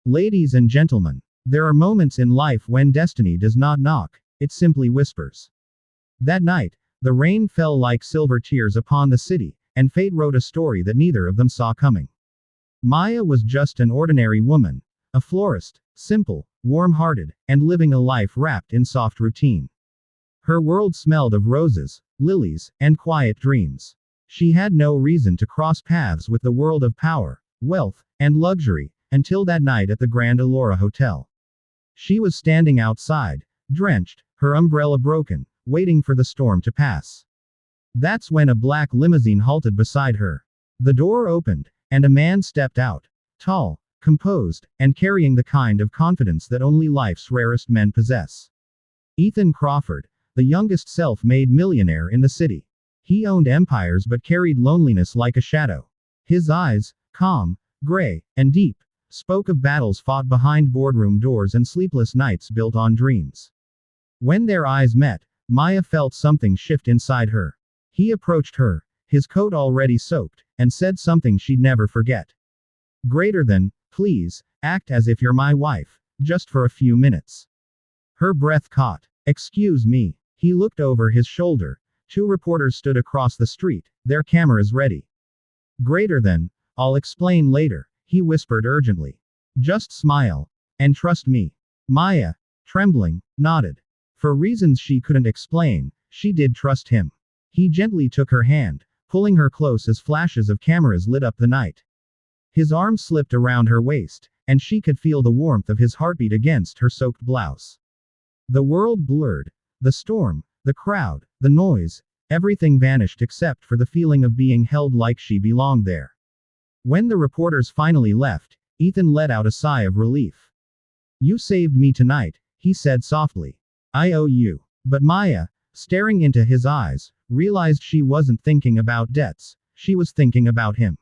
Ladies and gentlemen, there are moments in life when destiny does not knock, it simply whispers. That night, the rain fell like silver tears upon the city, and fate wrote a story that neither of them saw coming. Maya was just an ordinary woman, a florist, simple, warm-hearted, and living a life wrapped in soft routine. Her world smelled of roses, lilies, and quiet dreams. She had no reason to cross paths with the world of power, wealth, and luxury, until that night at the Grand Allura Hotel. She was standing outside, drenched, her umbrella broken, waiting for the storm to pass. That's when a black limousine halted beside her. The door opened, and a man stepped out. Tall, composed, and carrying the kind of confidence that only life's rarest men possess. Ethan Crawford, the youngest self-made millionaire in the city. He owned empires but carried loneliness like a shadow. His eyes, calm, gray, and deep, spoke of battles fought behind boardroom doors and sleepless nights built on dreams. When their eyes met, Maya felt something shift inside her. He approached her, his coat already soaked, and said something she'd never forget. Greater than, please, act as if you're my wife, just for a few minutes. Her breath caught. Excuse me. He looked over his shoulder. Two reporters stood across the street, their cameras ready. Greater than, I'll explain later, he whispered urgently. Just smile. And trust me. Maya, trembling, nodded. For reasons she couldn't explain, she did trust him. He gently took her hand, pulling her close as flashes of cameras lit up the night. His arm slipped around her waist, and she could feel the warmth of his heartbeat against her soaked blouse. The world blurred. The storm, the crowd, the noise, everything vanished except for the feeling of being held like she belonged there. When the reporters finally left, Ethan let out a sigh of relief. You saved me tonight, he said softly. I owe you. But Maya, staring into his eyes, realized she wasn't thinking about debts, she was thinking about him.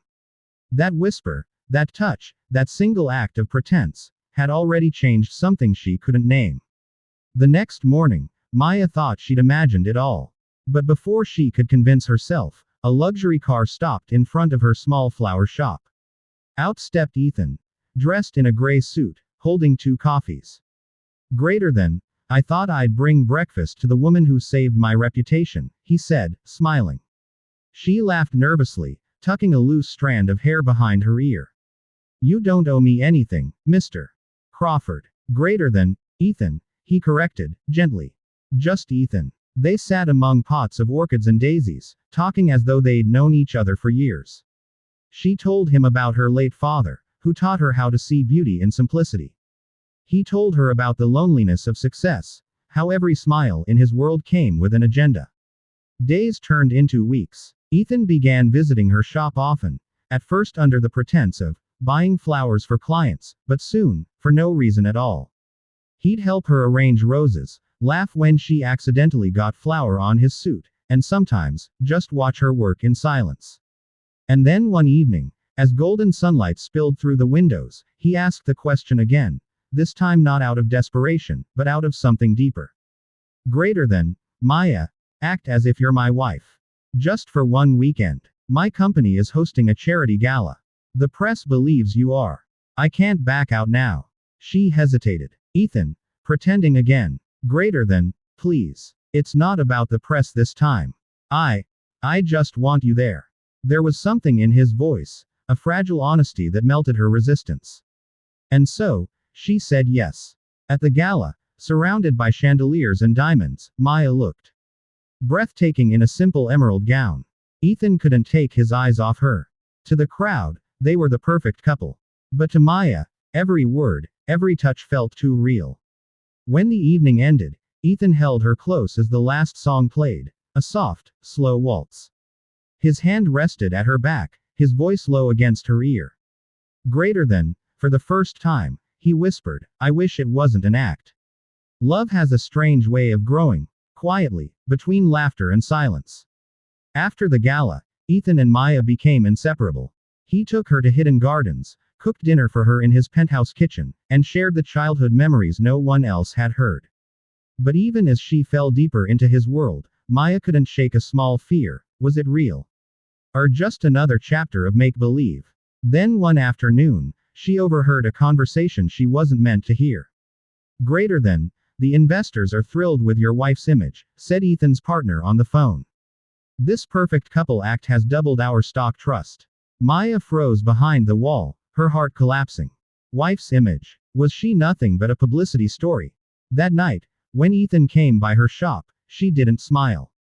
That whisper, that touch, that single act of pretense, had already changed something she couldn't name. The next morning, Maya thought she'd imagined it all. But before she could convince herself, a luxury car stopped in front of her small flower shop. Out stepped Ethan, dressed in a gray suit, holding 2 coffees. Greater than, I thought I'd bring breakfast to the woman who saved my reputation, he said, smiling. She laughed nervously, tucking a loose strand of hair behind her ear. You don't owe me anything, Mr. Crawford. Greater than, Ethan, he corrected, gently. Just Ethan. They sat among pots of orchids and daisies, talking as though they'd known each other for years. She told him about her late father, who taught her how to see beauty in simplicity. He told her about the loneliness of success, how every smile in his world came with an agenda. Days turned into weeks. Ethan began visiting her shop often, at first under the pretense of buying flowers for clients, but soon, for no reason at all. He'd help her arrange roses, laugh when she accidentally got flour on his suit, and sometimes, just watch her work in silence. And then one evening, as golden sunlight spilled through the windows, he asked the question again, this time not out of desperation, but out of something deeper. Greater than, Maya, act as if you're my wife. Just for one weekend. My company is hosting a charity gala. The press believes you are. I can't back out now. She hesitated. Ethan, pretending again. Greater than, please. It's not about the press this time. I just want you there. There was something in his voice, a fragile honesty that melted her resistance. And so, she said yes. At the gala, surrounded by chandeliers and diamonds, Maya looked breathtaking in a simple emerald gown. Ethan couldn't take his eyes off her. To the crowd, they were the perfect couple. But to Maya, every word, every touch felt too real. When the evening ended, Ethan held her close as the last song played, a soft, slow waltz. His hand rested at her back, his voice low against her ear. Greater than, for the first time, he whispered, I wish it wasn't an act. Love has a strange way of growing, quietly, between laughter and silence. After the gala, Ethan and Maya became inseparable. He took her to hidden gardens, cooked dinner for her in his penthouse kitchen, and shared the childhood memories no one else had heard. But even as she fell deeper into his world, Maya couldn't shake a small fear. Was it real? Or just another chapter of make-believe? Then one afternoon, she overheard a conversation she wasn't meant to hear. Greater than, the investors are thrilled with your wife's image, said Ethan's partner on the phone. This perfect couple act has doubled our stock trust. Maya froze behind the wall, her heart collapsing. Wife's image. Was she nothing but a publicity story? That night, when Ethan came by her shop, she didn't smile.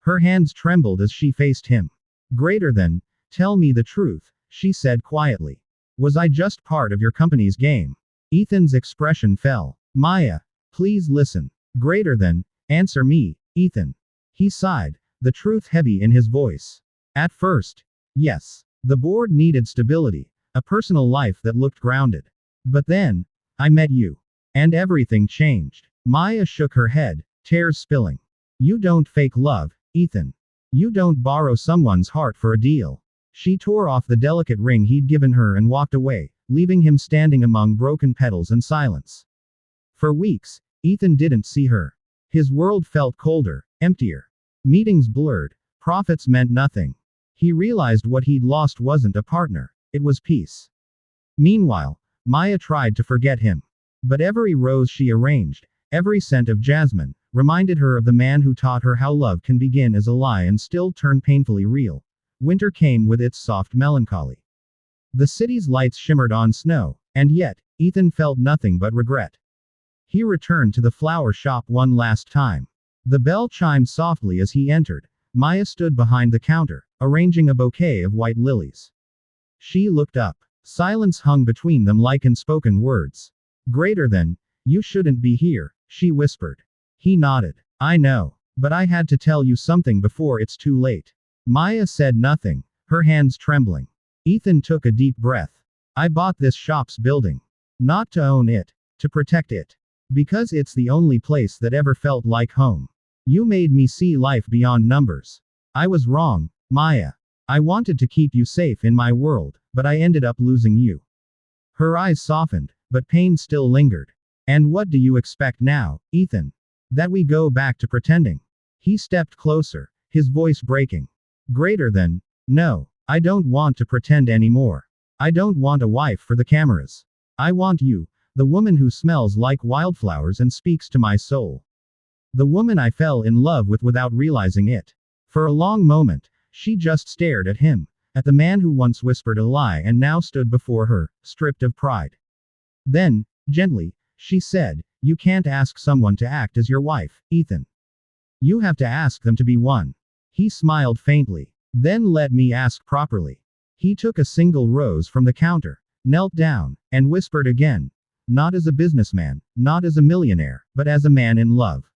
Her hands trembled as she faced him. Greater than, tell me the truth, she said quietly. Was I just part of your company's game? Ethan's expression fell. Maya, please listen. Greater than, answer me, Ethan. He sighed, the truth heavy in his voice. At first, yes. The board needed stability, a personal life that looked grounded. But then, I met you. And everything changed. Maya shook her head, tears spilling. You don't fake love, Ethan. You don't borrow someone's heart for a deal. She tore off the delicate ring he'd given her and walked away, leaving him standing among broken petals and silence. For weeks, Ethan didn't see her. His world felt colder, emptier. Meetings blurred, profits meant nothing. He realized what he'd lost wasn't a partner, it was peace. Meanwhile, Maya tried to forget him. But every rose she arranged, every scent of jasmine, reminded her of the man who taught her how love can begin as a lie and still turn painfully real. Winter came with its soft melancholy. The city's lights shimmered on snow, and yet, Ethan felt nothing but regret. He returned to the flower shop one last time. The bell chimed softly as he entered. Maya stood behind the counter, arranging a bouquet of white lilies. She looked up. Silence hung between them like unspoken words. Greater than, you shouldn't be here, she whispered. He nodded. I know. But I had to tell you something before it's too late. Maya said nothing, her hands trembling. Ethan took a deep breath. I bought this shop's building. Not to own it. To protect it. Because it's the only place that ever felt like home. You made me see life beyond numbers. I was wrong, Maya. I wanted to keep you safe in my world, but I ended up losing you. Her eyes softened, but pain still lingered. And what do you expect now, Ethan? That we go back to pretending? He stepped closer, his voice breaking. Greater than, no, I don't want to pretend anymore. I don't want a wife for the cameras. I want you, the woman who smells like wildflowers and speaks to my soul. The woman I fell in love with without realizing it. For a long moment, she just stared at him, at the man who once whispered a lie and now stood before her, stripped of pride. Then, gently, she said, you can't ask someone to act as your wife, Ethan. You have to ask them to be one. He smiled faintly. Then let me ask properly. He took a single rose from the counter, knelt down, and whispered again. Not as a businessman, not as a millionaire, but as a man in love.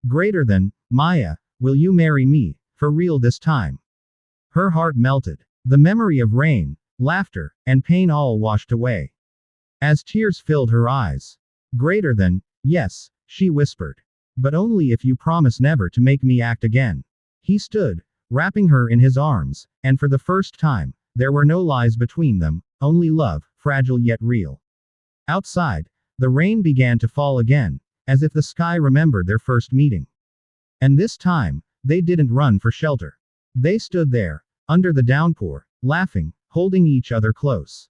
Greater than, Maya, will you marry me, for real this time? Her heart melted. The memory of rain, laughter, and pain all washed away. As tears filled her eyes. Greater than, yes, she whispered. But only if you promise never to make me act again. He stood, wrapping her in his arms, and for the first time, there were no lies between them, only love, fragile yet real. Outside, the rain began to fall again, as if the sky remembered their first meeting. And this time, they didn't run for shelter. They stood there, under the downpour, laughing, holding each other close.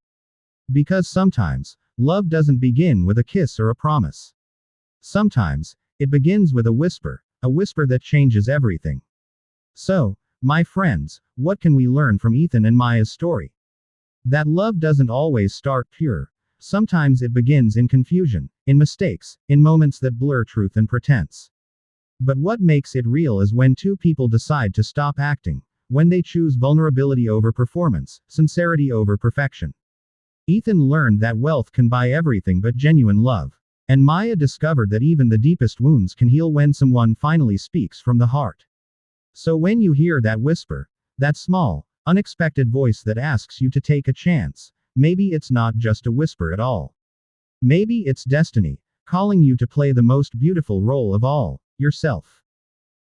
Because sometimes, love doesn't begin with a kiss or a promise. Sometimes, it begins with a whisper that changes everything. So, my friends, what can we learn from Ethan and Maya's story? That love doesn't always start pure. Sometimes it begins in confusion, in mistakes, in moments that blur truth and pretense. But what makes it real is when two people decide to stop acting, when they choose vulnerability over performance, sincerity over perfection. Ethan learned that wealth can buy everything but genuine love. And Maya discovered that even the deepest wounds can heal when someone finally speaks from the heart. So when you hear that whisper, that small, unexpected voice that asks you to take a chance, maybe it's not just a whisper at all. Maybe it's destiny, calling you to play the most beautiful role of all, yourself.